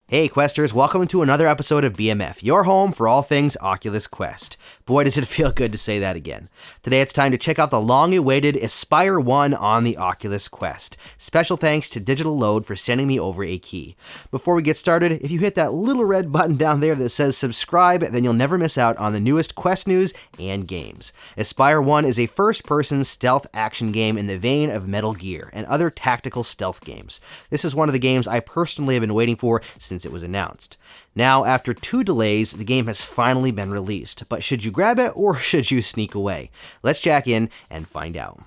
Hey Questers, welcome to another episode of BMF, your home for all things Oculus Quest. Boy, does it feel good to say that again. Today it's time to check out the long-awaited Espire 1 on the Oculus Quest. Special thanks to Digital Load for sending me over a key. Before we get started, if you hit that little red button down there that says subscribe, then you'll never miss out on the newest Quest news and games. Espire 1 is a first-person stealth action game in the vein of Metal Gear and other tactical stealth games. This is one of the games I personally have been waiting for since it was announced. Now, after 2 delays, the game has finally been released, but should you grab it or should you sneak away? Let's jack in and find out.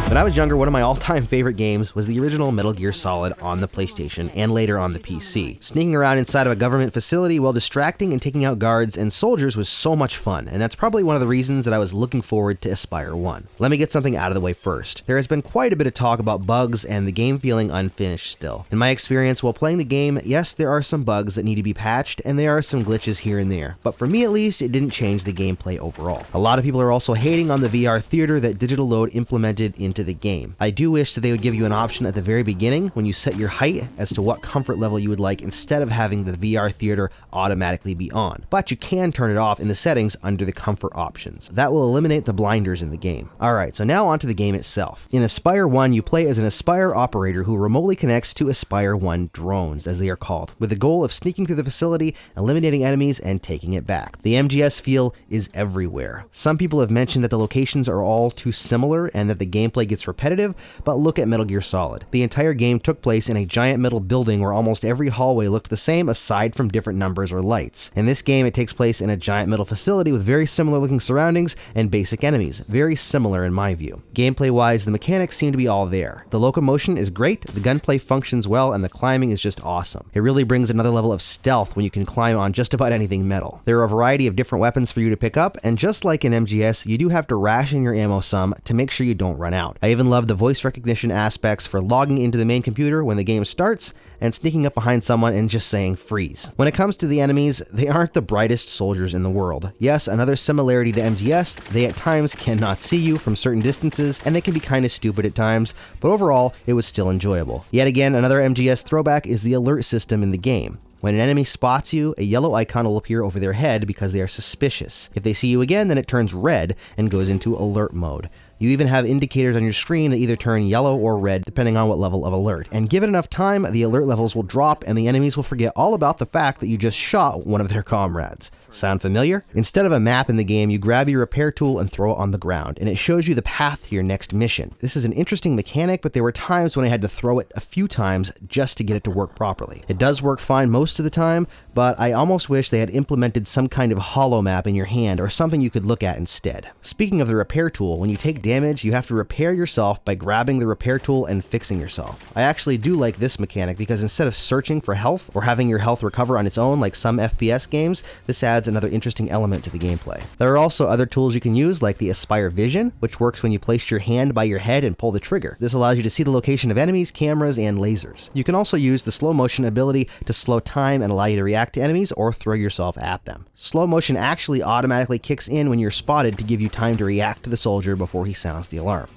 When I was younger, one of my all-time favorite games was the original Metal Gear Solid on the PlayStation and later on the PC. Sneaking around inside of a government facility while distracting and taking out guards and soldiers was so much fun, and that's probably one of the reasons that I was looking forward to Espire 1. Let me get something out of the way first. There has been quite a bit of talk about bugs and the game feeling unfinished still. In my experience while playing the game, yes, there are some bugs that need to be patched, and there are some glitches here and there, but for me at least, it didn't change the gameplay overall. A lot of people are also hating on the VR theater that Digital Load implemented into the game. I do wish that they would give you an option at the very beginning when you set your height as to what comfort level you would like instead of having the VR theater automatically be on. But you can turn it off in the settings under the comfort options. That will eliminate the blinders in the game. Alright, so now onto the game itself. In Espire 1, you play as an Espire operator who remotely connects to Espire 1 drones, as they are called, with the goal of sneaking through the facility, eliminating enemies, and taking it back. The MGS feel is everywhere. Some people have mentioned that the locations are all too similar and that the gameplay gets repetitive, but look at Metal Gear Solid. The entire game took place in a giant metal building where almost every hallway looked the same aside from different numbers or lights. In this game, it takes place in a giant metal facility with very similar looking surroundings and basic enemies. Very similar in my view. Gameplay wise, the mechanics seem to be all there. The locomotion is great, the gunplay functions well, and the climbing is just awesome. It really brings another level of stealth when you can climb on just about anything metal. There are a variety of different weapons for you to pick up, and just like in MGS, you do have to ration your ammo some to make sure you don't run out. I even love the voice recognition aspects for logging into the main computer when the game starts and sneaking up behind someone and just saying freeze. When it comes to the enemies, they aren't the brightest soldiers in the world. Yes, another similarity to MGS, they at times cannot see you from certain distances and they can be kind of stupid at times, but overall it was still enjoyable. Yet again, another MGS throwback is the alert system in the game. When an enemy spots you, a yellow icon will appear over their head because they are suspicious. If they see you again, then it turns red and goes into alert mode. You even have indicators on your screen that either turn yellow or red depending on what level of alert. And given enough time, the alert levels will drop and the enemies will forget all about the fact that you just shot one of their comrades. Sound familiar? Instead of a map in the game, you grab your repair tool and throw it on the ground, and it shows you the path to your next mission. This is an interesting mechanic, but there were times when I had to throw it a few times just to get it to work properly. It does work fine most of the time, but I almost wish they had implemented some kind of holo map in your hand or something you could look at instead. Speaking of the repair tool, when you take damage, you have to repair yourself by grabbing the repair tool and fixing yourself. I actually do like this mechanic because instead of searching for health or having your health recover on its own like some FPS games, this adds another interesting element to the gameplay. There are also other tools you can use like the Espire Vision, which works when you place your hand by your head and pull the trigger. This allows you to see the location of enemies, cameras, and lasers. You can also use the slow motion ability to slow time and allow you to react to enemies or throw yourself at them. Slow motion actually automatically kicks in when you're spotted to give you time to react to the soldier before he sounds the alarm.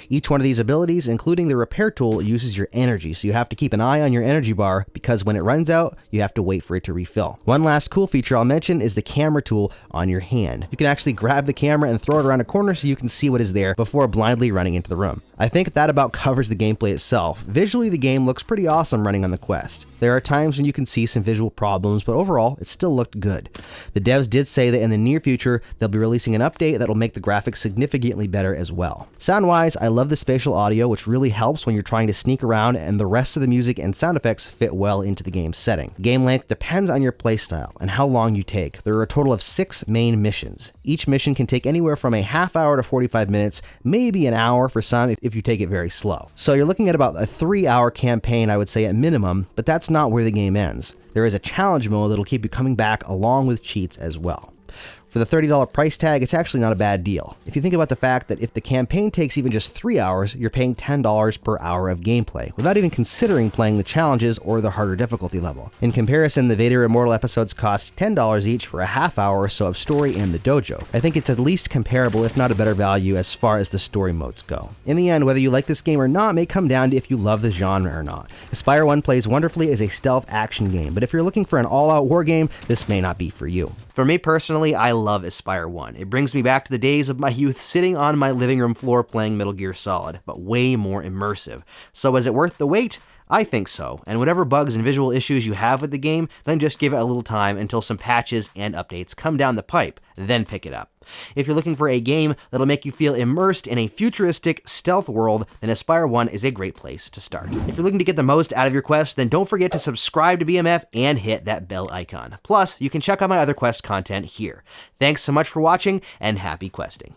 Each one of these abilities, including the repair tool, uses your energy, so you have to keep an eye on your energy bar because when it runs out, you have to wait for it to refill. One last cool feature I'll mention is the camera tool on your hand. You can actually grab the camera and throw it around a corner so you can see what is there before blindly running into the room. I think that about covers the gameplay itself. Visually, the game looks pretty awesome running on the Quest. There are times when you can see some visual problems, but overall, it still looked good. The devs did say that in the near future, they'll be releasing an update that will make the graphics significantly better as well. Sound-wise, I love the spatial audio, which really helps when you're trying to sneak around, and the rest of the music and sound effects fit well into the game's setting. Game length depends on your playstyle and how long you take. There are a total of 6 main missions. Each mission can take anywhere from a half hour to 45 minutes, maybe an hour for some if you take it very slow. So you're looking at about a 3-hour campaign, I would say at minimum, but that's not where the game ends. There is a challenge mode that'll keep you coming back along with cheats as well. For the $30 price tag, it's actually not a bad deal. If you think about the fact that if the campaign takes even just 3 hours, you're paying $10 per hour of gameplay, without even considering playing the challenges or the harder difficulty level. In comparison, the Vader Immortal episodes cost $10 each for a half hour or so of story and the dojo. I think it's at least comparable, if not a better value, as far as the story modes go. In the end, whether you like this game or not may come down to if you love the genre or not. Espire 1 plays wonderfully as a stealth action game, but if you're looking for an all-out war game, this may not be for you. For me personally, I love Espire 1. It brings me back to the days of my youth sitting on my living room floor playing Metal Gear Solid, but way more immersive. So is it worth the wait? I think so, and whatever bugs and visual issues you have with the game, then just give it a little time until some patches and updates come down the pipe, then pick it up. If you're looking for a game that'll make you feel immersed in a futuristic stealth world, then Espire 1 is a great place to start. If you're looking to get the most out of your quest, then don't forget to subscribe to BMF and hit that bell icon. Plus, you can check out my other quest content here. Thanks so much for watching, and happy questing.